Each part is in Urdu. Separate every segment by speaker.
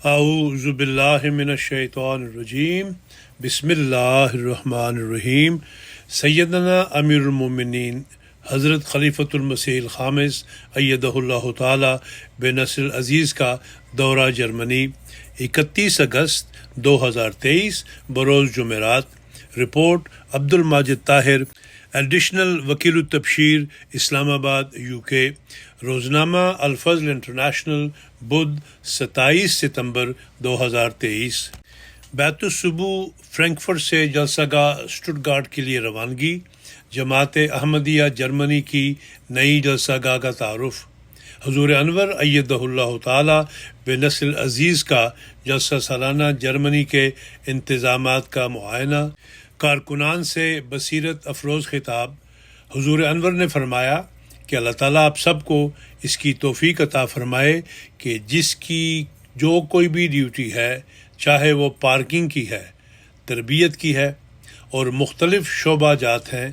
Speaker 1: اعوذ باللہ من الشیطان الرجیم بسم اللہ الرحمن الرحیم۔ سیدنا امیر المومنین حضرت خلیفۃ المسیح الخامس ایدہ اللہ تعالی بنصر العزیز کا دورہ جرمنی 31 اگست 2023 بروز جمعرات۔ رپورٹ عبد الماجد طاہر، ایڈیشنل وکیل التبشیر، اسلام آباد، UK۔ روزنامہ الفضل انٹرنیشنل، بدھ 27 ستمبر 2023۔ بیت الصبو فرینکفرٹ سے جلسہ گاہ اسٹٹگارٹ کے لیے روانگی۔ جماعت احمدیہ جرمنی کی نئی جلسہ گاہ کا تعارف۔ حضور انور ایدہ اللہ تعالی بنصر العزیز کا جلسہ سالانہ جرمنی کے انتظامات کا معائنہ۔ کارکنان سے بصیرت افروز خطاب۔ حضور انور نے فرمایا کہ اللہ تعالیٰ آپ سب کو اس کی توفیق عطا فرمائے کہ جس کی جو کوئی بھی ڈیوٹی ہے، چاہے وہ پارکنگ کی ہے، تربیت کی ہے اور مختلف شعبہ جات ہیں،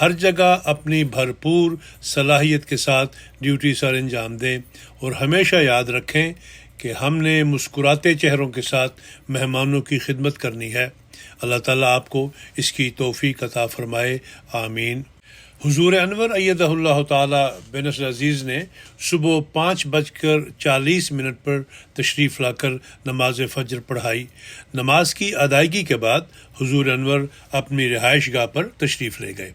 Speaker 1: ہر جگہ اپنی بھرپور صلاحیت کے ساتھ ڈیوٹی سر انجام دیں اور ہمیشہ یاد رکھیں کہ ہم نے مسکراتے چہروں کے ساتھ مہمانوں کی خدمت کرنی ہے۔ اللہ تعالیٰ آپ کو اس کی توفیق عطا فرمائے، آمین۔ حضور انور ایدہ اللہ تعالی بنصر العزیز نے صبح 5:40 پر تشریف لا کر نماز فجر پڑھائی۔ نماز کی ادائیگی کے بعد حضور انور اپنی رہائش گاہ پر تشریف لے گئے۔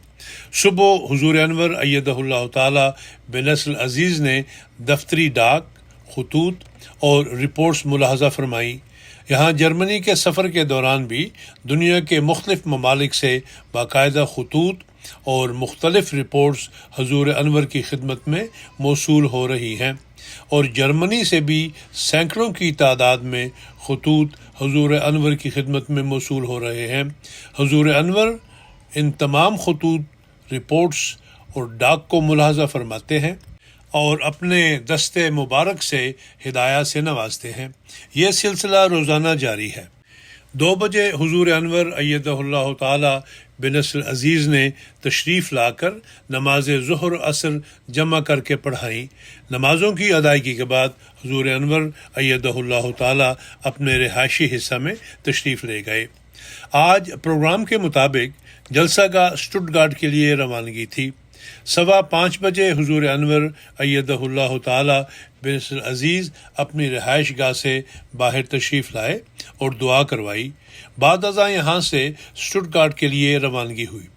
Speaker 1: صبح حضور انور ایدہ اللہ تعالی بنصر العزیز نے دفتری ڈاک، خطوط اور رپورٹس ملاحظہ فرمائیں۔ یہاں جرمنی کے سفر کے دوران بھی دنیا کے مختلف ممالک سے باقاعدہ خطوط اور مختلف رپورٹس حضور انور کی خدمت میں موصول ہو رہی ہیں، اور جرمنی سے بھی سینکڑوں کی تعداد میں خطوط حضور انور کی خدمت میں موصول ہو رہے ہیں۔ حضور انور ان تمام خطوط، رپورٹس اور ڈاک کو ملاحظہ فرماتے ہیں اور اپنے دستے مبارک سے ہدایات سے نوازتے ہیں۔ یہ سلسلہ روزانہ جاری ہے۔ 2 بجے حضور انور ایدہ اللہ تعالی بنصر العزیز نے تشریف لا کر نماز ظہر عصر جمع کر کے پڑھائیں۔ نمازوں کی ادائیگی کے بعد حضور انور ایدہ اللہ تعالی اپنے رہائشی حصہ میں تشریف لے گئے۔ آج پروگرام کے مطابق جلسہ گاہ اسٹٹگارٹ کے لیے روانگی تھی۔ 5:15 بجے حضور انور ایدہ اللہ تعالی بنصر العزیز اپنی رہائش گاہ سے باہر تشریف لائے اور دعا کروائی۔ بعد ازاں یہاں سے اسٹٹگارٹ کے لیے روانگی ہوئی۔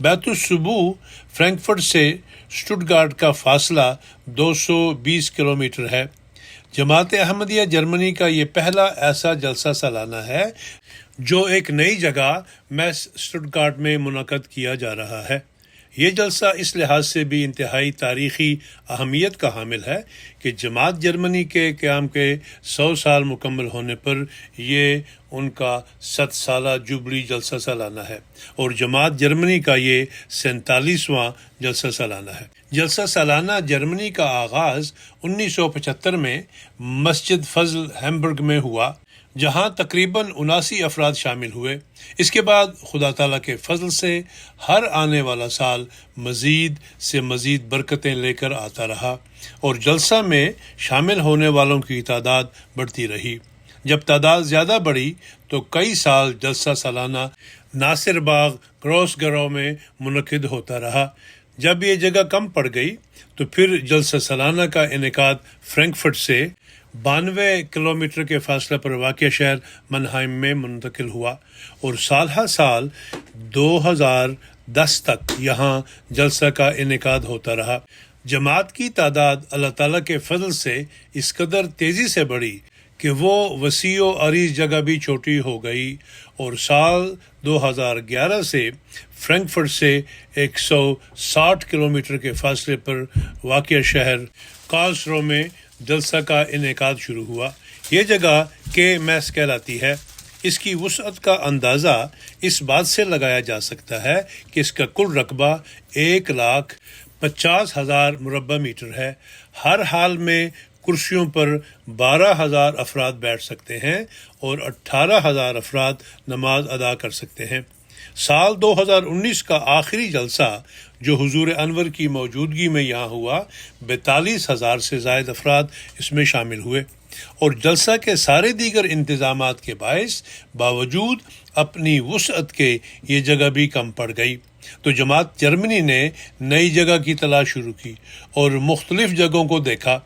Speaker 1: بیت الصبو فرینکفرٹ سے اسٹٹگارٹ کا فاصلہ 220 کلومیٹر ہے۔ جماعت احمدیہ جرمنی کا یہ پہلا ایسا جلسہ سالانہ ہے جو ایک نئی جگہ میس اسٹٹگارٹ میں منعقد کیا جا رہا ہے۔ یہ جلسہ اس لحاظ سے بھی انتہائی تاریخی اہمیت کا حامل ہے کہ جماعت جرمنی کے قیام کے 100 سال مکمل ہونے پر یہ ان کا 100 سالہ جوبلی جلسہ سالانہ ہے، اور جماعت جرمنی کا یہ 47واں جلسہ سالانہ ہے۔ جلسہ سالانہ جرمنی کا آغاز 1975 میں مسجد فضل ہیمبرگ میں ہوا، جہاں تقریباً 79 افراد شامل ہوئے۔ اس کے بعد خدا تعالیٰ کے فضل سے ہر آنے والا سال مزید سے مزید برکتیں لے کر آتا رہا، اور جلسہ میں شامل ہونے والوں کی تعداد بڑھتی رہی۔ جب تعداد زیادہ بڑھی تو کئی سال جلسہ سالانہ ناصر باغ کروس گرو میں منعقد ہوتا رہا۔ جب یہ جگہ کم پڑ گئی تو پھر جلسہ سالانہ کا انعقاد فرینکفرٹ سے 92 کلومیٹر کے فاصلے پر واقع شہر منہائم میں منتقل ہوا، اور سال ہر سال 2010 تک یہاں جلسہ کا انعقاد ہوتا رہا۔ جماعت کی تعداد اللہ تعالیٰ کے فضل سے اس قدر تیزی سے بڑھی کہ وہ وسیع و عریض جگہ بھی چھوٹی ہو گئی، اور سال 2011 سے فرینکفرٹ سے 160 کلومیٹر کے فاصلے پر واقع شہر کارلسرو میں جلسہ کا انعقاد شروع ہوا۔ یہ جگہ کے میس کہلاتی ہے۔ اس کی وسعت کا اندازہ اس بات سے لگایا جا سکتا ہے کہ اس کا کل رقبہ 1,50,000 مربع میٹر ہے۔ ہر حال میں کرسیوں پر 12,000 افراد بیٹھ سکتے ہیں اور 18,000 افراد نماز ادا کر سکتے ہیں۔ سال 2019 کا آخری جلسہ جو حضور انور کی موجودگی میں یہاں ہوا، 42,000 سے زائد افراد اس میں شامل ہوئے۔ اور جلسہ کے سارے دیگر انتظامات کے باعث باوجود اپنی وسعت کے یہ جگہ بھی کم پڑ گئی، تو جماعت جرمنی نے نئی جگہ کی تلاش شروع کی اور مختلف جگہوں کو دیکھا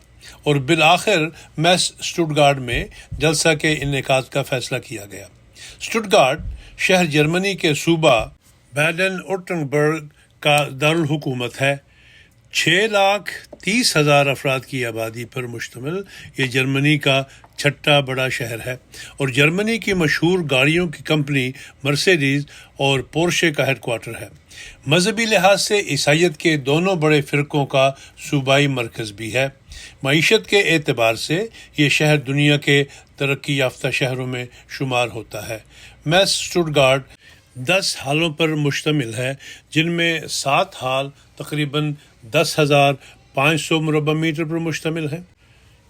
Speaker 1: اور بالآخر میس اسٹٹگارٹ میں جلسہ کے انعقاد کا فیصلہ کیا گیا۔ اسٹٹگارٹ شہر جرمنی کے صوبہ بیڈن وٹنبرگ کا دارالحکومت ہے۔ 6,30,000 افراد کی آبادی پر مشتمل یہ جرمنی کا چھٹا بڑا شہر ہے اور جرمنی کی مشہور گاڑیوں کی کمپنی مرسیڈیز اور پورشے کا ہیڈ کوارٹر ہے۔ مذہبی لحاظ سے عیسائیت کے دونوں بڑے فرقوں کا صوبائی مرکز بھی ہے۔ معیشت کے اعتبار سے یہ شہر دنیا کے ترقی یافتہ شہروں میں شمار ہوتا ہے۔ میس اسٹٹگارٹ 10 ہالوں پر مشتمل ہے، جن میں 7 ہال تقریباً 10,500 مربع میٹر پر مشتمل ہیں۔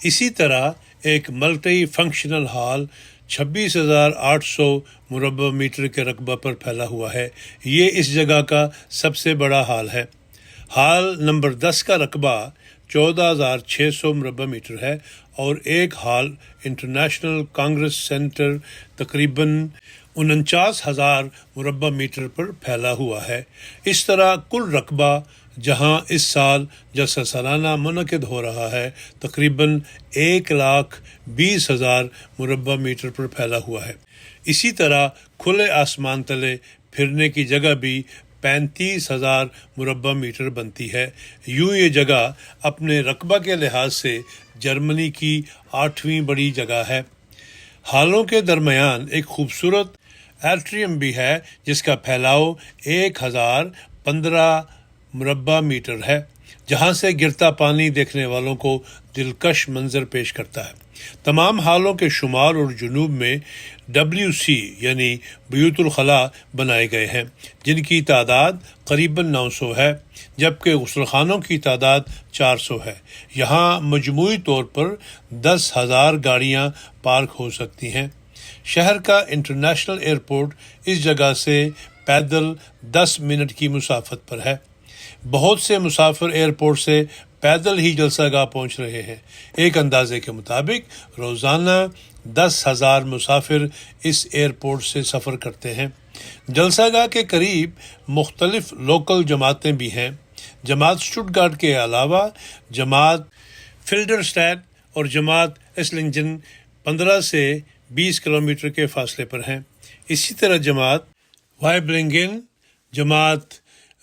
Speaker 1: اسی طرح ایک ملٹی فنکشنل ہال 26,800 مربع میٹر کے رقبہ پر پھیلا ہوا ہے۔ یہ اس جگہ کا سب سے بڑا ہال ہے۔ ہال نمبر 10 کا رقبہ 14,600 مربع میٹر ہے اور ایک ہال انٹرنیشنل کانگریس سینٹر تقریباً 49,000 مربع میٹر پر پھیلا ہوا ہے۔ اس طرح کل رقبہ جہاں اس سال جلسہ سالانہ منعقد ہو رہا ہے تقریباً 1,20,000 مربع میٹر پر پھیلا ہوا ہے۔ اسی طرح کھلے آسمان تلے پھرنے کی جگہ بھی 35,000 مربع میٹر بنتی ہے۔ یوں یہ جگہ اپنے رقبہ کے لحاظ سے جرمنی کی 8ویں بڑی جگہ ہے۔ ہالوں کے درمیان ایک خوبصورت ایٹریم بھی ہے جس کا پھیلاؤ 1,015 مربع میٹر ہے، جہاں سے گرتا پانی دیکھنے والوں کو دلکش منظر پیش کرتا ہے۔ تمام ہالوں کے شمال اور جنوب میں WC یعنی بیوت الخلاء بنائے گئے ہیں، جن کی تعداد قریباً 900 ہے، جبکہ غسل خانوں کی تعداد 400 ہے۔ یہاں مجموعی طور پر 10,000 گاڑیاں پارک ہو سکتی ہیں۔ شہر کا انٹرنیشنل ایئرپورٹ اس جگہ سے پیدل 10 منٹ کی مسافت پر ہے۔ بہت سے مسافر ایئرپورٹ سے پیدل ہی جلسہ گاہ پہنچ رہے ہیں۔ ایک اندازے کے مطابق روزانہ 10,000 مسافر اس ایئرپورٹ سے سفر کرتے ہیں۔ جلسہ گاہ کے قریب مختلف لوکل جماعتیں بھی ہیں۔ جماعت اسٹٹگارٹ کے علاوہ جماعت فلڈرسٹیٹ اور جماعت ایسلنجن 15 سے 20 کلومیٹر کے فاصلے پر ہیں۔ اسی طرح جماعت وائبلنگن، جماعت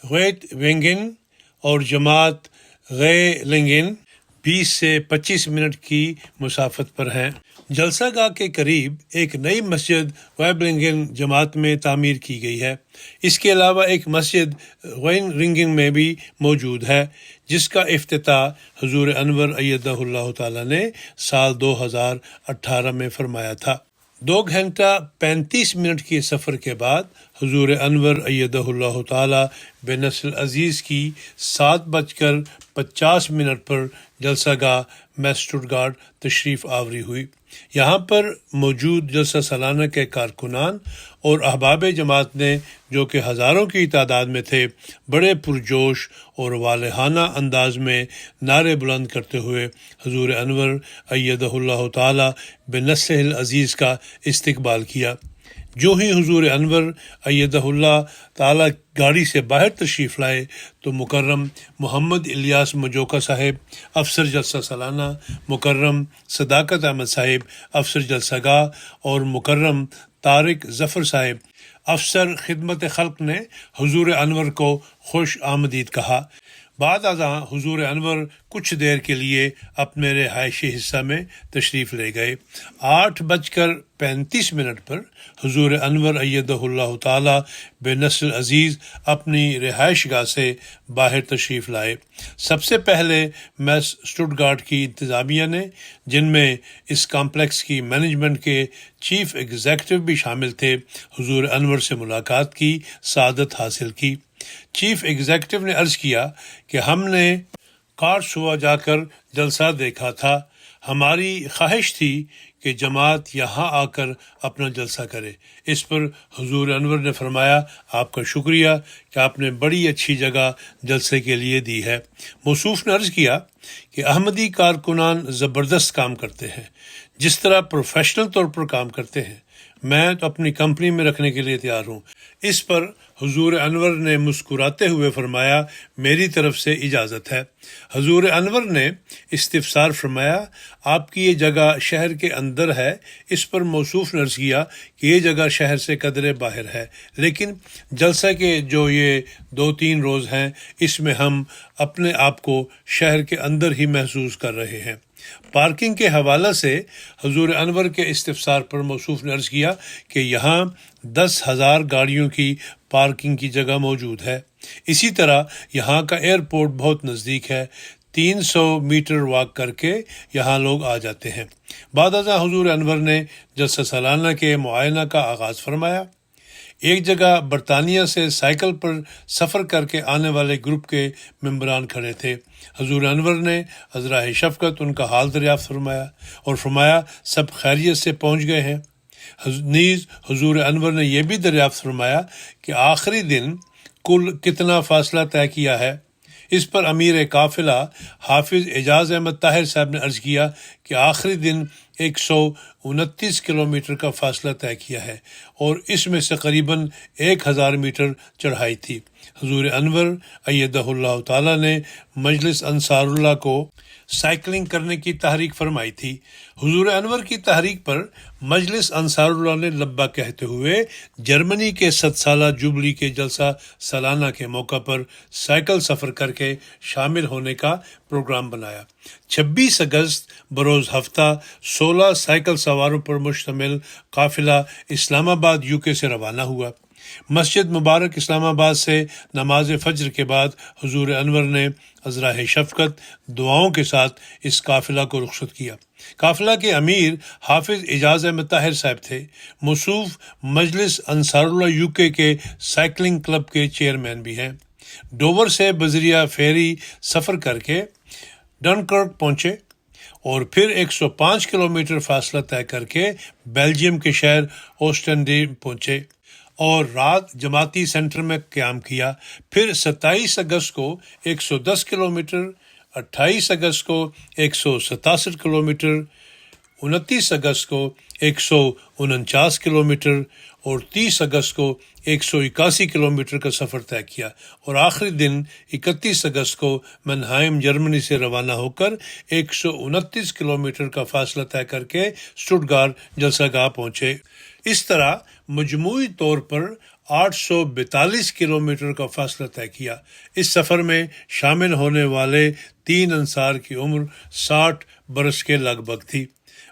Speaker 1: غیت وینگن اور جماعت غیلنگن 20 سے 25 منٹ کی مسافت پر ہیں۔ جلسہ گاہ کے قریب ایک نئی مسجد وائبلنگن جماعت میں تعمیر کی گئی ہے۔ اس کے علاوہ ایک مسجد غیلنگن میں بھی موجود ہے، جس کا افتتاح حضور انور ایدہ اللہ تعالیٰ نے سال 2018 میں فرمایا تھا۔ 2 گھنٹہ 35 منٹ کے سفر کے بعد حضور انور ایدہ اللہ تعالیٰ بنصر العزیز کی 7:50 پر جلسہ گاہ میس اسٹٹگارٹ تشریف آوری ہوئی۔ یہاں پر موجود جلسہ سالانہ کے کارکنان اور احباب جماعت نے، جو کہ ہزاروں کی تعداد میں تھے، بڑے پرجوش اور والہانہ انداز میں نعرے بلند کرتے ہوئے حضور انور ایدہ اللہ تعالیٰ بنصرہ العزیز کا استقبال کیا۔ جو ہی حضور انور ایدہ اللہ تعالیٰ گاڑی سے باہر تشریف لائے تو مکرم محمد الیاس مجوکا صاحب افسر جلسہ سالانہ، مکرم صداقت احمد صاحب افسر جلسہ گاہ اور مکرم طارق ظفر صاحب افسر خدمت خلق نے حضور انور کو خوش آمدید کہا۔ بعد ازاں حضور انور کچھ دیر کے لیے اپنے رہائشی حصہ میں تشریف لے گئے۔ 8:35 پر حضور انور ایدہ اللہ تعالیٰ بنصر العزیز اپنی رہائش گاہ سے باہر تشریف لائے۔ سب سے پہلے میس اسٹٹگارٹ کی انتظامیہ نے، جن میں اس کمپلیکس کی مینجمنٹ کے چیف ایگزیکٹو بھی شامل تھے، حضور انور سے ملاقات کی سعادت حاصل کی۔ چیف ایگزیکٹو نے عرض کیا کہ ہم نے کارسوا جا کر جلسہ دیکھا تھا۔ ہماری خواہش تھی کہ جماعت یہاں آ کر اپنا جلسہ کرے۔ اس پر حضور انور نے فرمایا، آپ کا شکریہ کہ آپ نے بڑی اچھی جگہ جلسے کے لیے دی ہے۔ موصوف نے عرض کیا کہ احمدی کارکنان زبردست کام کرتے ہیں۔ جس طرح پروفیشنل طور پر کام کرتے ہیں میں تو اپنی کمپنی میں رکھنے کے لیے تیار ہوں۔ اس پر حضور انور نے مسکراتے ہوئے فرمایا میری طرف سے اجازت ہے۔ حضور انور نے استفسار فرمایا آپ کی یہ جگہ شہر کے اندر ہے؟ اس پر موصوف نے عرض کیا کہ یہ جگہ شہر سے قدرے باہر ہے، لیکن جلسہ کے جو یہ 2-3 روز ہیں اس میں ہم اپنے آپ کو شہر کے اندر ہی محسوس کر رہے ہیں۔ پارکنگ کے حوالے سے حضور انور کے استفسار پر موصوف نے عرض کیا کہ یہاں 10,000 گاڑیوں کی پارکنگ کی جگہ موجود ہے۔ اسی طرح یہاں کا ایئرپورٹ بہت نزدیک ہے، 300 میٹر واک کر کے یہاں لوگ آ جاتے ہیں۔ بعد ازاں حضور انور نے جلسہ سالانہ کے معائنہ کا آغاز فرمایا۔ ایک جگہ برطانیہ سے سائیکل پر سفر کر کے آنے والے گروپ کے ممبران کھڑے تھے۔ حضور انور نے عذرا شفقت ان کا حال دریافت فرمایا اور فرمایا سب خیریت سے پہنچ گئے ہیں۔ نیز حضور انور نے یہ بھی دریافت فرمایا کہ آخری دن کل کتنا فاصلہ طے کیا ہے۔ اس پر امیر قافلہ حافظ اعجاز احمد طاہر صاحب نے عرض کیا کہ آخری دن 129 کلومیٹر کا فاصلہ طے کیا ہے اور اس میں سے قریباً 1000 میٹر چڑھائی تھی۔ حضور انور ایدہ اللہ تعالیٰ نے مجلس انصار اللہ کو سائیکلنگ کرنے کی تحریک فرمائی تھی۔ حضور انور کی تحریک پر مجلس انصار اللہ نے لبا کہتے ہوئے جرمنی کے 100 سالہ جوبلی کے جلسہ سالانہ کے موقع پر سائیکل سفر کر کے شامل ہونے کا پروگرام بنایا۔ 26 اگست بروز ہفتہ 16 سائیکل سواروں پر مشتمل قافلہ اسلام آباد UK سے روانہ ہوا۔ مسجد مبارک اسلام آباد سے نماز فجر کے بعد حضور انور نے عذرا شفقت دعاؤں کے ساتھ اس قافلہ کو رخصت کیا۔ قافلہ کے امیر حافظ اعجاز احمد طاہر صاحب تھے، موصوف مجلس انصار اللہ UK کے سائیکلنگ کلب کے چیئرمین بھی ہیں۔ ڈوور سے بذریعہ فیری سفر کر کے ڈنکرک پہنچے اور پھر 105 کلومیٹر فاصلہ طے کر کے بیلجیم کے شہر اوسٹنڈیم پہنچے اور رات جماعتی سینٹر میں قیام کیا۔ پھر 27 اگست کو 110 کلومیٹر، 28 اگست کو 167 کلومیٹر، 29 اگست کو 149 کلومیٹر اور 30 اگست کو 181 کلومیٹر کا سفر طے کیا اور آخری دن 31 اگست کو منہائم جرمنی سے روانہ ہو کر 129 کلومیٹر کا فاصلہ طے کر کے سٹٹگارٹ جلسہ گاہ پہنچے۔ اس طرح مجموعی طور پر 842 کلومیٹر کا فاصلہ طے کیا۔ اس سفر میں شامل ہونے والے 3 انصار کی عمر 60 برس کے لگ بھگ تھی۔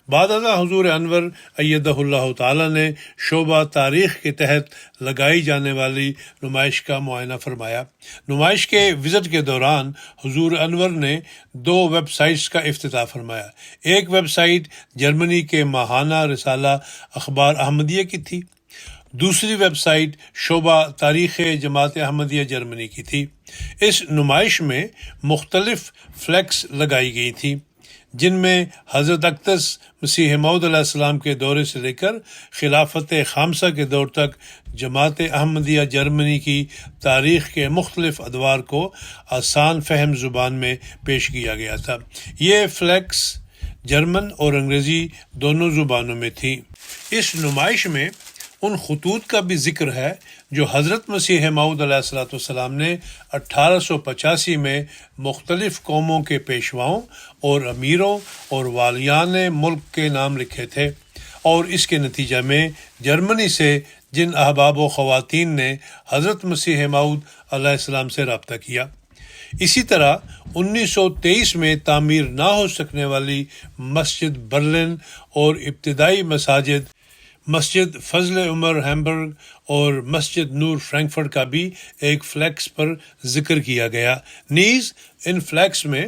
Speaker 1: بعد ازاں حضور انور ایدہ اللہ تعالیٰ نے شعبہ تاریخ کے تحت لگائی جانے والی نمائش کا معائنہ فرمایا۔ نمائش کے وزٹ کے دوران حضور انور نے 2 ویب سائٹس کا افتتاح فرمایا۔ ایک ویب سائٹ جرمنی کے ماہانہ رسالہ اخبار احمدیہ کی تھی، دوسری ویب سائٹ شعبہ تاریخ جماعت احمدیہ جرمنی کی تھی۔ اس نمائش میں مختلف فلیکس لگائی گئی تھی جن میں حضرت اقدس مسیح موعود علیہ السلام کے دورے سے لے کر خلافت خامسہ کے دور تک جماعت احمدیہ جرمنی کی تاریخ کے مختلف ادوار کو آسان فہم زبان میں پیش کیا گیا تھا۔ یہ فلیکس جرمن اور انگریزی دونوں زبانوں میں تھی۔ اس نمائش میں ان خطوط کا بھی ذکر ہے جو حضرت مسیح موعود علیہ السلام نے 1885 میں مختلف قوموں کے پیشواؤں اور امیروں اور والیان ملک کے نام لکھے تھے، اور اس کے نتیجہ میں جرمنی سے جن احباب و خواتین نے حضرت مسیح موعود علیہ السلام سے رابطہ کیا۔ اسی طرح 1923 میں تعمیر نہ ہو سکنے والی مسجد برلن اور ابتدائی مساجد مسجد فضل عمر ہیمبرگ اور مسجد نور فرینکفرٹ کا بھی ایک فلیکس پر ذکر کیا گیا۔ نیز ان فلیکس میں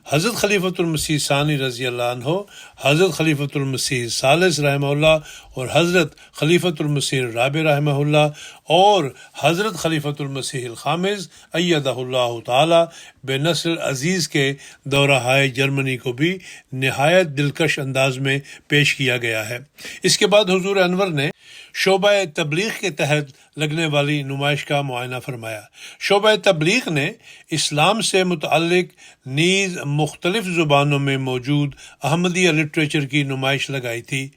Speaker 1: حضرت خلیفۃ المسیح ثانی رضی اللہ عنہ، حضرت خلیفۃ المسیح ثالث رحمہ اللہ اور حضرت خلیفۃ المسیح الرابع رحمہ اللہ اور حضرت خلیفۃ المسیح الخامس ایدہ اللہ تعالی بے نصر عزیز کے دورہ ہائے جرمنی کو بھی نہایت دلکش انداز میں پیش کیا گیا ہے۔ اس کے بعد حضور انور نے شعبہ تبلیغ کے تحت لگنے والی نمائش کا معائنہ فرمایا۔ شعبہ تبلیغ نے اسلام سے متعلق نیز مختلف زبانوں میں موجود احمدیہ لٹریچر کی نمائش لگائی تھی۔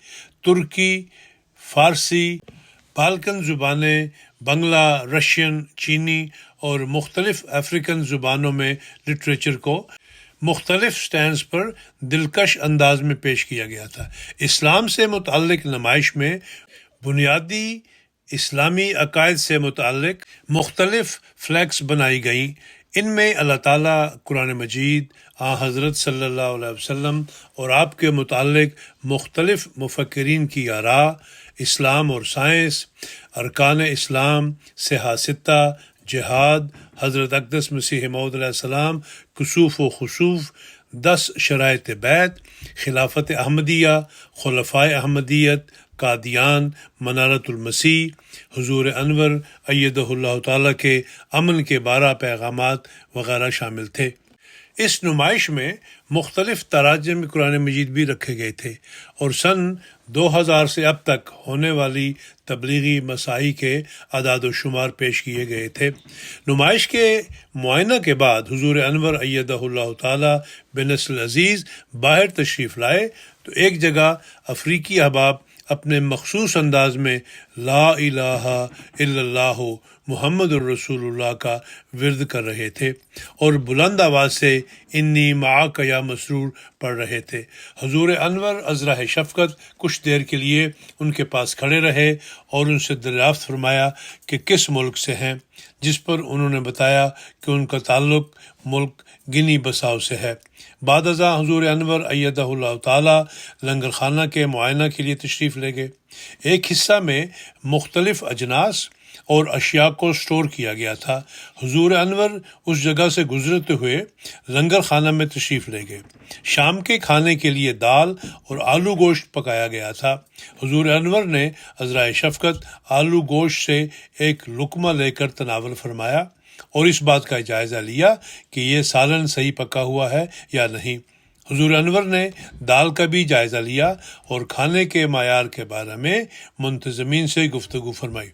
Speaker 1: ترکی، فارسی، بالکن زبانیں، بنگلہ، رشین، چینی اور مختلف افریقن زبانوں میں لٹریچر کو مختلف سٹینڈز پر دلکش انداز میں پیش کیا گیا تھا۔ اسلام سے متعلق نمائش میں بنیادی اسلامی عقائد سے متعلق مختلف فلیکس بنائی گئیں۔ ان میں اللہ تعالیٰ، قرآن مجید، حضرت صلی اللہ علیہ وسلم اور آپ کے متعلق مختلف مفکرین کی آراء، اسلام اور سائنس، ارکان اسلام، صحہ ستہ، جہاد، حضرت اقدس مسیح موعود علیہ السلام، کسوف و خسوف، 10 شرائط بیعت، خلافت احمدیہ، خلفائے احمدیت، قادیان، منارت المسیح، حضور انور ایدہ اللہ تعالیٰ کے امن کے 12 پیغامات وغیرہ شامل تھے۔ اس نمائش میں مختلف تراجم قرآن مجید بھی رکھے گئے تھے اور سن 2000 سے اب تک ہونے والی تبلیغی مساعی کے اعداد و شمار پیش کیے گئے تھے۔ نمائش کے معائنہ کے بعد حضور انور ایدہ اللہ تعالیٰ بنصر عزیز باہر تشریف لائے تو ایک جگہ افریقی احباب اپنے مخصوص انداز میں لا الہ الا اللہ محمد الرسول اللہ کا ورد کر رہے تھے اور بلند آواز سے انی معاک یا مسرور پڑھ رہے تھے۔ حضور انور ازرہ شفقت کچھ دیر کے لیے ان کے پاس کھڑے رہے اور ان سے دریافت فرمایا کہ کس ملک سے ہیں، جس پر انہوں نے بتایا کہ ان کا تعلق ملک گنی بساؤ سے ہے۔ بعد ازاں حضور انور ایدہ اللہ تعالیٰ لنگر خانہ کے معائنہ کے لیے تشریف لے گئے۔ ایک حصہ میں مختلف اجناس اور اشیاء کو سٹور کیا گیا تھا۔ حضور انور اس جگہ سے گزرتے ہوئے لنگر خانہ میں تشریف لے گئے۔ شام کے کھانے کے لیے دال اور آلو گوشت پکایا گیا تھا۔ حضور انور نے عذرائے شفقت آلو گوشت سے ایک لقمہ لے کر تناول فرمایا اور اس بات کا جائزہ لیا کہ یہ سالن صحیح پکا ہوا ہے یا نہیں۔ حضور انور نے دال کا بھی جائزہ لیا اور کھانے کے معیار کے بارے میں منتظمین سے گفتگو فرمائی۔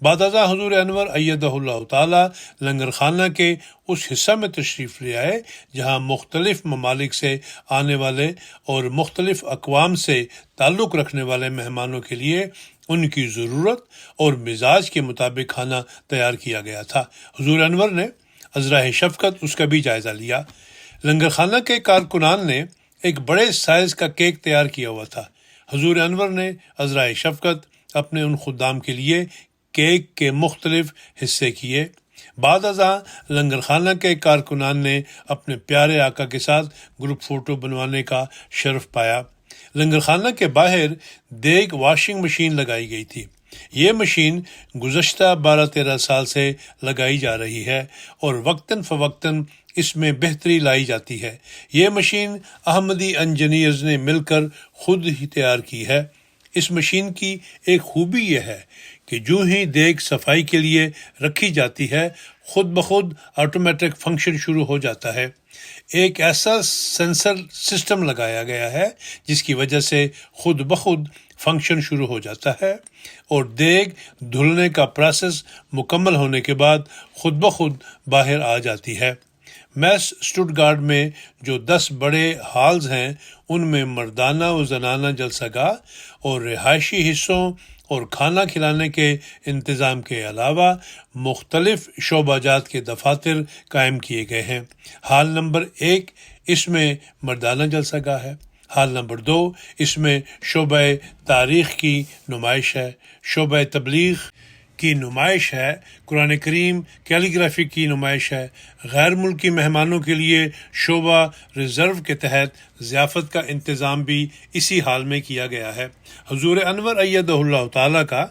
Speaker 1: بعد ازاں حضور انور ایدہ اللہ تعالیٰ لنگر خانہ کے اس حصہ میں تشریف لے آئے جہاں مختلف ممالک سے آنے والے اور مختلف اقوام سے تعلق رکھنے والے مہمانوں کے لیے ان کی ضرورت اور مزاج کے مطابق کھانا تیار کیا گیا تھا۔ حضور انور نے عذرائے شفقت اس کا بھی جائزہ لیا۔ لنگر خانہ کے کارکنان نے ایک بڑے سائز کا کیک تیار کیا ہوا تھا۔ حضور انور نے عذرائے شفقت اپنے ان خدام کے لیے کیک کے مختلف حصے کیے۔ بعد ازاں لنگر خانہ کے کارکنان نے اپنے پیارے آقا کے ساتھ گروپ فوٹو بنوانے کا شرف پایا۔ لنگر خانہ کے باہر دیگ واشنگ مشین لگائی گئی تھی۔ یہ مشین گزشتہ 12-13 سال سے لگائی جا رہی ہے اور وقتاً فوقتاً اس میں بہتری لائی جاتی ہے۔ یہ مشین احمدی انجینئرز نے مل کر خود ہی تیار کی ہے۔ اس مشین کی ایک خوبی یہ ہے کہ جو ہی دیگ صفائی کے لیے رکھی جاتی ہے خود بخود آٹومیٹک فنکشن شروع ہو جاتا ہے۔ ایک ایسا سینسر سسٹم لگایا گیا ہے جس کی وجہ سے خود بخود فنکشن شروع ہو جاتا ہے اور دیگ دھلنے کا پروسیس مکمل ہونے کے بعد خود بخود باہر آ جاتی ہے۔ میس اسٹوٹگارٹ میں جو 10 بڑے ہالز ہیں ان میں مردانہ و زنانہ جلسہ گاہ اور رہائشی حصوں اور کھانا کھلانے کے انتظام کے علاوہ مختلف شعبہ جات کے دفاتر قائم کیے گئے ہیں۔ ہال نمبر 1 اس میں مردانہ جلسہ گاہ ہے۔ ہال نمبر 2 اس میں شعبہ تاریخ کی نمائش ہے، شعبہ تبلیغ کی نمائش ہے، قرآن کریم کیلیگرافی کی نمائش ہے۔ غیر ملکی مہمانوں کے لیے شعبہ ریزرو کے تحت ضیافت کا انتظام بھی اسی حال میں کیا گیا ہے۔ حضور انور ایدہ اللہ تعالیٰ کا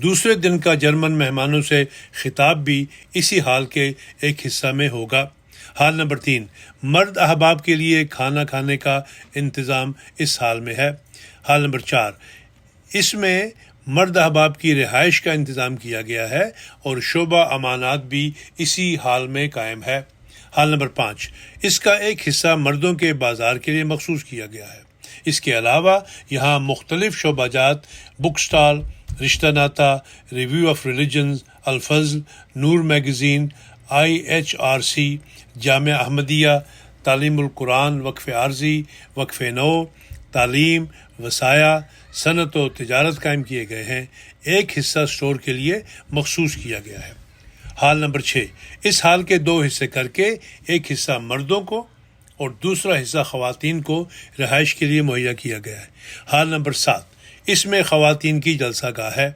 Speaker 1: دوسرے دن کا جرمن مہمانوں سے خطاب بھی اسی حال کے ایک حصہ میں ہوگا۔ حال نمبر 3 مرد احباب کے لیے کھانا کھانے کا انتظام اس حال میں ہے۔ حال نمبر 4 اس میں مرد احباب کی رہائش کا انتظام کیا گیا ہے اور شعبہ امانات بھی اسی حال میں قائم ہے۔ حال نمبر 5 اس کا ایک حصہ مردوں کے بازار کے لیے مخصوص کیا گیا ہے۔ اس کے علاوہ یہاں مختلف شعبہ جات، بک سٹال، رشتہ ناتا، review of religions, al Fazl, Noor magazine, IHRC، جامعہ احمدیہ، تعلیم القرآن، وقف عارضی، وقف نو، تعلیم، وصایا، صنعت و تجارت قائم کیے گئے ہیں۔ ایک حصہ اسٹور کے لیے مخصوص کیا گیا ہے۔ حال نمبر 6، اس حال کے 2 حصے کر کے ایک حصہ مردوں کو اور دوسرا حصہ خواتین کو رہائش کے لیے مہیا کیا گیا ہے۔ حال نمبر 7، اس میں خواتین کی جلسہ گاہ ہے۔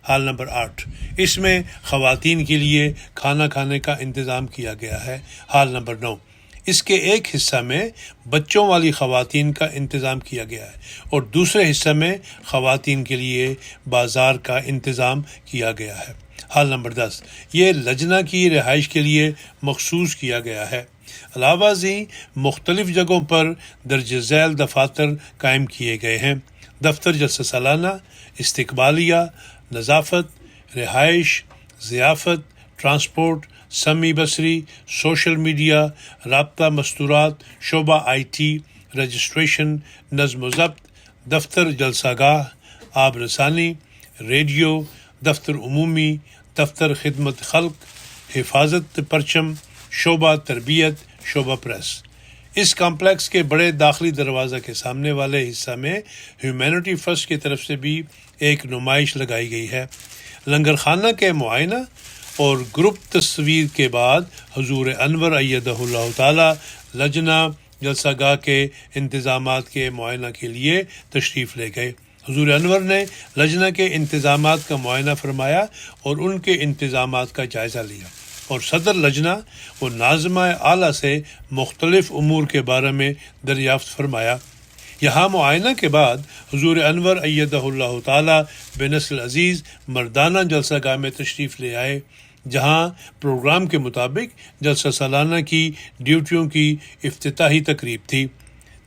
Speaker 1: حال نمبر 8، اس میں خواتین کے لیے کھانا کھانے کا انتظام کیا گیا ہے۔ حال نمبر 9، اس کے ایک حصہ میں بچوں والی خواتین کا انتظام کیا گیا ہے اور دوسرے حصہ میں خواتین کے لیے بازار کا انتظام کیا گیا ہے۔ حال نمبر 10، یہ لجنہ کی رہائش کے لیے مخصوص کیا گیا ہے۔ علاوہ ازیں مختلف جگہوں پر درج ذیل دفاتر قائم کیے گئے ہیں۔ دفتر جلسہ سالانہ، استقبالیہ، نظافت، رہائش، ضیافت، ٹرانسپورٹ، سمی بصری، سوشل میڈیا، رابطہ مستورات، شعبہ IT، رجسٹریشن، نظم و ضبط، دفتر جلسہ گاہ، آب رسانی، ریڈیو، دفتر عمومی، دفتر خدمت خلق، حفاظت پرچم، شعبہ تربیت، شعبہ پریس۔ اس کمپلیکس کے بڑے داخلی دروازہ کے سامنے والے حصہ میں ہیومینٹی فرسٹ کی طرف سے بھی ایک نمائش لگائی گئی ہے۔ لنگر خانہ کے معائنہ اور گروپ تصویر کے بعد حضور انور ایدہ اللہ تعالی لجنہ جلسہ گاہ کے انتظامات کے معائنہ کے لیے تشریف لے گئے۔ حضور انور نے لجنہ کے انتظامات کا معائنہ فرمایا اور ان کے انتظامات کا جائزہ لیا اور صدر لجنہ و ناظمہ اعلیٰ سے مختلف امور کے بارے میں دریافت فرمایا۔ یہاں معائنہ کے بعد حضور انور ایدہ اللہ تعالی بنصر عزیز مردانہ جلسہ گاہ میں تشریف لے آئے، جہاں پروگرام کے مطابق جلسہ سالانہ کی ڈیوٹیوں کی افتتاحی تقریب تھی۔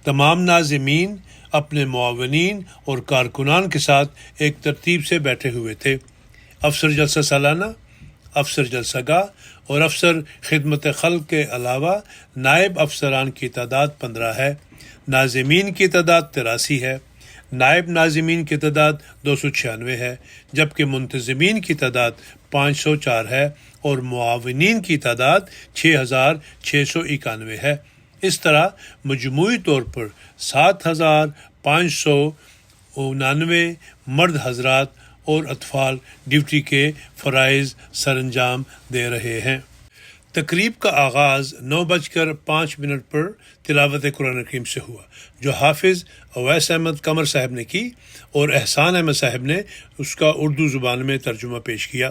Speaker 1: تمام ناظمین اپنے معاونین اور کارکنان کے ساتھ ایک ترتیب سے بیٹھے ہوئے تھے۔ افسر جلسہ سالانہ، افسر جلسہ گاہ اور افسر خدمت خلق کے علاوہ نائب افسران کی تعداد 15 ہے۔ ناظمین کی تعداد 83 ہے۔ نائب ناظمین کی تعداد 296 ہے، جبکہ منتظمین کی تعداد 504 ہے اور معاونین کی تعداد 6691 ہے۔ اس طرح مجموعی طور پر 7599 مرد حضرات اور اطفال ڈیوٹی کے فرائض سر انجام دے رہے ہیں۔ تقریب کا آغاز 9:05 پر تلاوت قرآن کریم سے ہوا، جو حافظ اویس احمد قمر صاحب نے کی اور احسان احمد صاحب نے اس کا اردو زبان میں ترجمہ پیش کیا۔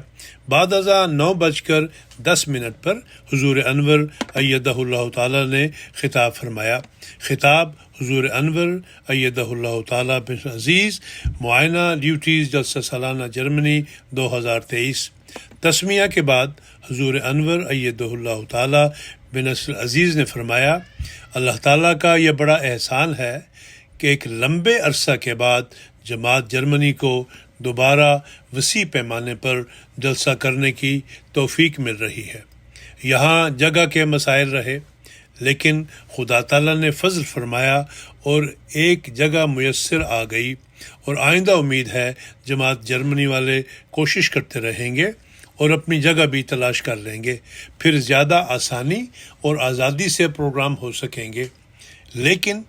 Speaker 1: بعد ازاں 9:10 پر حضور انور ایدہ اللہ تعالی نے خطاب فرمایا۔ خطاب حضور انور ایدہ اللہ تعالی بن عزیز، معائنہ ڈیوٹیز جلسہ سالانہ جرمنی 2023۔ تسمیہ کے بعد حضور انور ایدہ اللہ تعالی بنصر عزیز نے فرمایا، اللہ تعالیٰ کا یہ بڑا احسان ہے کہ ایک لمبے عرصہ کے بعد جماعت جرمنی کو دوبارہ وسیع پیمانے پر جلسہ کرنے کی توفیق مل رہی ہے۔ یہاں جگہ کے مسائل رہے، لیکن خدا تعالیٰ نے فضل فرمایا اور ایک جگہ میسر آ گئی، اور آئندہ امید ہے جماعت جرمنی والے کوشش کرتے رہیں گے اور اپنی جگہ بھی تلاش کر لیں گے، پھر زیادہ آسانی اور آزادی سے پروگرام ہو سکیں گے۔ لیکن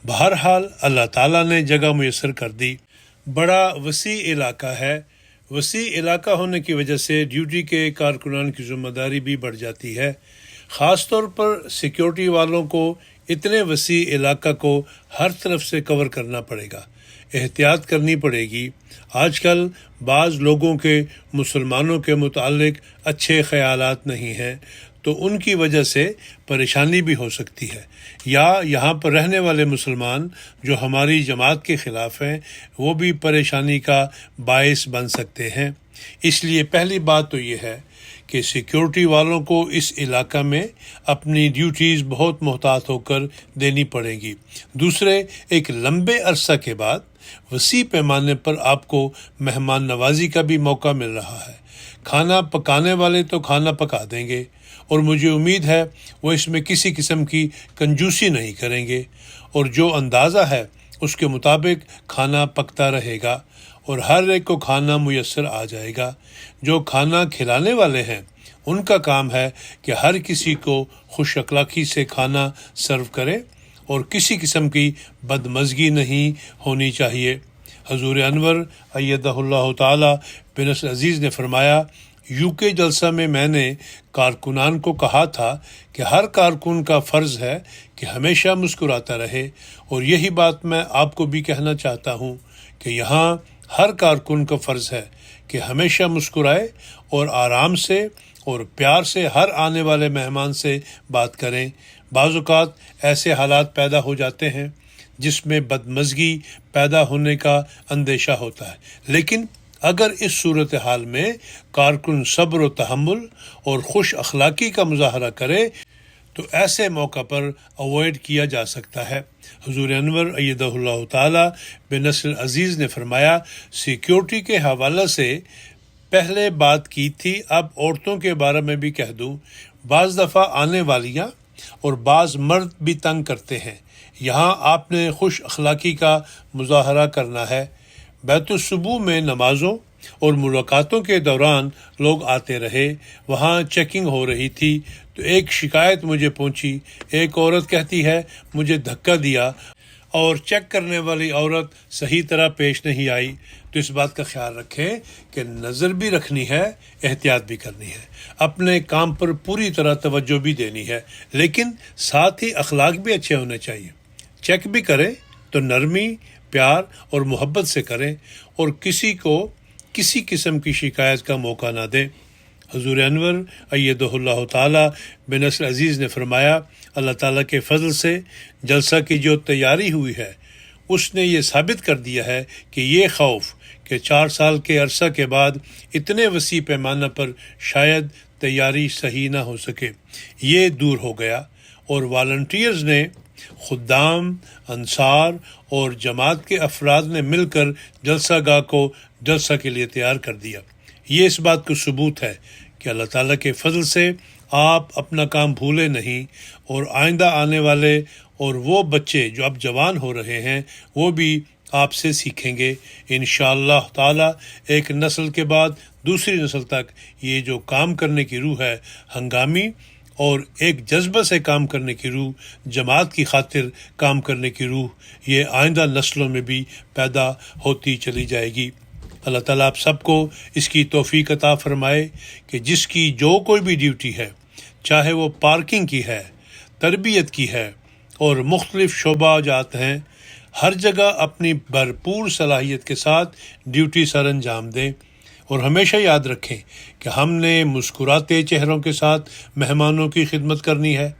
Speaker 1: بہرحال اللہ تعالیٰ نے جگہ میسر کر دی۔ بڑا وسیع علاقہ ہے، وسیع علاقہ ہونے کی وجہ سے ڈیوٹی کے کارکنان کی ذمہ داری بھی بڑھ جاتی ہے۔ خاص طور پر سیکیورٹی والوں کو اتنے وسیع علاقہ کو ہر طرف سے کور کرنا پڑے گا، احتیاط کرنی پڑے گی۔ آج کل بعض لوگوں کے مسلمانوں کے متعلق اچھے خیالات نہیں ہیں، تو ان کی وجہ سے پریشانی بھی ہو سکتی ہے، یا یہاں پر رہنے والے مسلمان جو ہماری جماعت کے خلاف ہیں وہ بھی پریشانی کا باعث بن سکتے ہیں۔ اس لیے پہلی بات تو یہ ہے کہ سیکیورٹی والوں کو اس علاقہ میں اپنی ڈیوٹیز بہت محتاط ہو کر دینی پڑیں گی۔ دوسرے، ایک لمبے عرصہ کے بعد وسیع پیمانے پر آپ کو مہمان نوازی کا بھی موقع مل رہا ہے۔ کھانا پکانے والے تو کھانا پکا دیں گے، اور مجھے امید ہے وہ اس میں کسی قسم کی کنجوسی نہیں کریں گے، اور جو اندازہ ہے اس کے مطابق کھانا پکتا رہے گا، اور ہر ایک کو کھانا میسر آ جائے گا۔ جو کھانا کھلانے والے ہیں ان کا کام ہے کہ ہر کسی کو خوش اخلاقی سے کھانا سرو کرے اور کسی قسم کی بدمزگی نہیں ہونی چاہیے۔ حضور انور ایدہ اللہ تعالی بنصر عزیز نے فرمایا، UK جلسہ میں نے کارکنان کو کہا تھا کہ ہر کارکن کا فرض ہے کہ ہمیشہ مسکراتا رہے، اور یہی بات میں آپ کو بھی کہنا چاہتا ہوں کہ یہاں ہر کارکن کا فرض ہے کہ ہمیشہ مسکرائے اور آرام سے اور پیار سے ہر آنے والے مہمان سے بات کریں۔ بعض اوقات ایسے حالات پیدا ہو جاتے ہیں جس میں بدمزگی پیدا ہونے کا اندیشہ ہوتا ہے، لیکن اگر اس صورتحال میں کارکن صبر و تحمل اور خوش اخلاقی کا مظاہرہ کرے تو ایسے موقع پر اوائڈ کیا جا سکتا ہے۔ حضور انور ایدہ اللہ تعالی بنصر عزیز نے فرمایا، سیکیورٹی کے حوالے سے پہلے بات کی تھی، اب عورتوں کے بارے میں بھی کہہ دوں۔ بعض دفعہ آنے والیاں اور بعض مرد بھی تنگ کرتے ہیں، یہاں آپ نے خوش اخلاقی کا مظاہرہ کرنا ہے۔ بیت الصبح میں نمازوں اور ملاقاتوں کے دوران لوگ آتے رہے، وہاں چیکنگ ہو رہی تھی تو ایک شکایت مجھے پہنچی۔ ایک عورت کہتی ہے مجھے دھکا دیا اور چیک کرنے والی عورت صحیح طرح پیش نہیں آئی۔ تو اس بات کا خیال رکھیں کہ نظر بھی رکھنی ہے، احتیاط بھی کرنی ہے، اپنے کام پر پوری طرح توجہ بھی دینی ہے، لیکن ساتھ ہی اخلاق بھی اچھے ہونے چاہیے۔ چیک بھی کریں تو نرمی، پیار اور محبت سے کریں اور کسی کو کسی قسم کی شکایت کا موقع نہ دیں۔ حضور انور ایدہ اللہ تعالی بنصر عزیز نے فرمایا، اللہ تعالیٰ کے فضل سے جلسہ کی جو تیاری ہوئی ہے اس نے یہ ثابت کر دیا ہے کہ یہ خوف کہ 4 سال کے عرصہ کے بعد اتنے وسیع پیمانہ پر شاید تیاری صحیح نہ ہو سکے، یہ دور ہو گیا، اور والنٹیئرز نے، خدام، انصار اور جماعت کے افراد نے مل کر جلسہ گاہ کو جلسہ کے لیے تیار کر دیا۔ یہ اس بات کو ثبوت ہے کہ اللہ تعالیٰ کے فضل سے آپ اپنا کام بھولے نہیں، اور آئندہ آنے والے اور وہ بچے جو اب جوان ہو رہے ہیں وہ بھی آپ سے سیکھیں گے انشاءاللہ تعالی۔ ایک نسل کے بعد دوسری نسل تک یہ جو کام کرنے کی روح ہے، ہنگامی اور ایک جذبہ سے کام کرنے کی روح، جماعت کی خاطر کام کرنے کی روح، یہ آئندہ نسلوں میں بھی پیدا ہوتی چلی جائے گی۔ اللہ تعالیٰ آپ سب کو اس کی توفیق عطا فرمائے کہ جس کی جو کوئی بھی ڈیوٹی ہے، چاہے وہ پارکنگ کی ہے، تربیت کی ہے اور مختلف شعبہ جات ہیں، ہر جگہ اپنی بھرپور صلاحیت کے ساتھ ڈیوٹی سر انجام دیں، اور ہمیشہ یاد رکھیں کہ ہم نے مسکراتے چہروں کے ساتھ مہمانوں کی خدمت کرنی ہے۔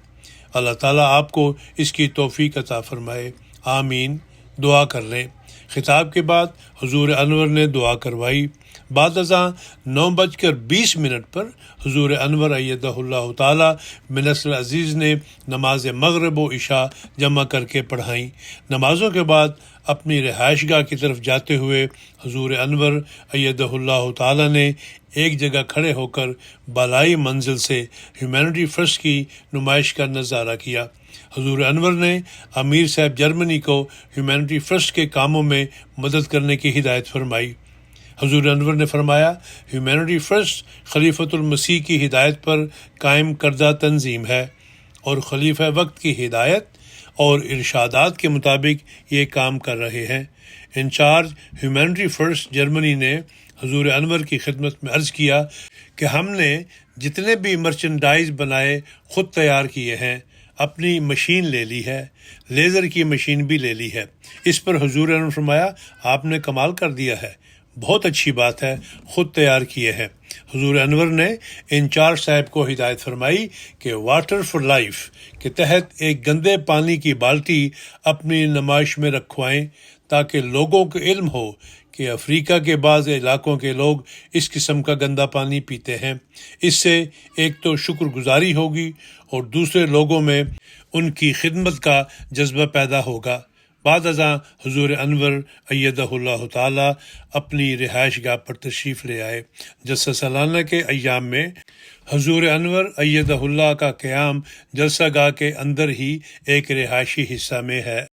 Speaker 1: اللہ تعالیٰ آپ کو اس کی توفیق عطا فرمائے، آمین۔ دعا کر لیں۔ خطاب کے بعد حضور انور نے دعا کروائی۔ بعد ازاں 9:20 پر حضور انور ایدہ اللہ تعالی بنصر عزیز نے نماز مغرب و عشاء جمع کر کے پڑھائیں۔ نمازوں کے بعد اپنی رہائش گاہ کی طرف جاتے ہوئے حضور انور ایدہ اللہ تعالی نے ایک جگہ کھڑے ہو کر بالائی منزل سے ہیومینٹی فرسٹ کی نمائش کا نظارہ کیا۔ حضور انور نے امیر صاحب جرمنی کو ہیومینٹی فرسٹ کے کاموں میں مدد کرنے کی ہدایت فرمائی۔ حضور انور نے فرمایا، ہیومینٹی فرسٹ خلیفۃ المسیح کی ہدایت پر قائم کردہ تنظیم ہے، اور خلیفہ وقت کی ہدایت اور ارشادات کے مطابق یہ کام کر رہے ہیں۔ انچارج ہیومینٹی فرسٹ جرمنی نے حضور انور کی خدمت میں عرض کیا کہ ہم نے جتنے بھی مرچنڈائز بنائے خود تیار کیے ہیں، اپنی مشین لے لی ہے، لیزر کی مشین بھی لے لی ہے۔ اس پر حضور انور نے فرمایا، آپ نے کمال کر دیا ہے، بہت اچھی بات ہے، خود تیار کیے ہیں۔ حضور انور نے انچارج صاحب کو ہدایت فرمائی کہ واٹر فار لائف کے تحت ایک گندے پانی کی بالٹی اپنی نمائش میں رکھوائیں تاکہ لوگوں کو علم ہو کہ افریقہ کے بعض علاقوں کے لوگ اس قسم کا گندا پانی پیتے ہیں۔ اس سے ایک تو شکر گزاری ہوگی اور دوسرے لوگوں میں ان کی خدمت کا جذبہ پیدا ہوگا۔ بعد ازاں حضور انور ایدہ اللہ تعالی اپنی رہائش گاہ پر تشریف لے آئے۔ جلسہ سالانہ کے ایام میں حضور انور ایدہ اللہ کا قیام جلسہ گاہ کے اندر ہی ایک رہائشی حصہ میں ہے۔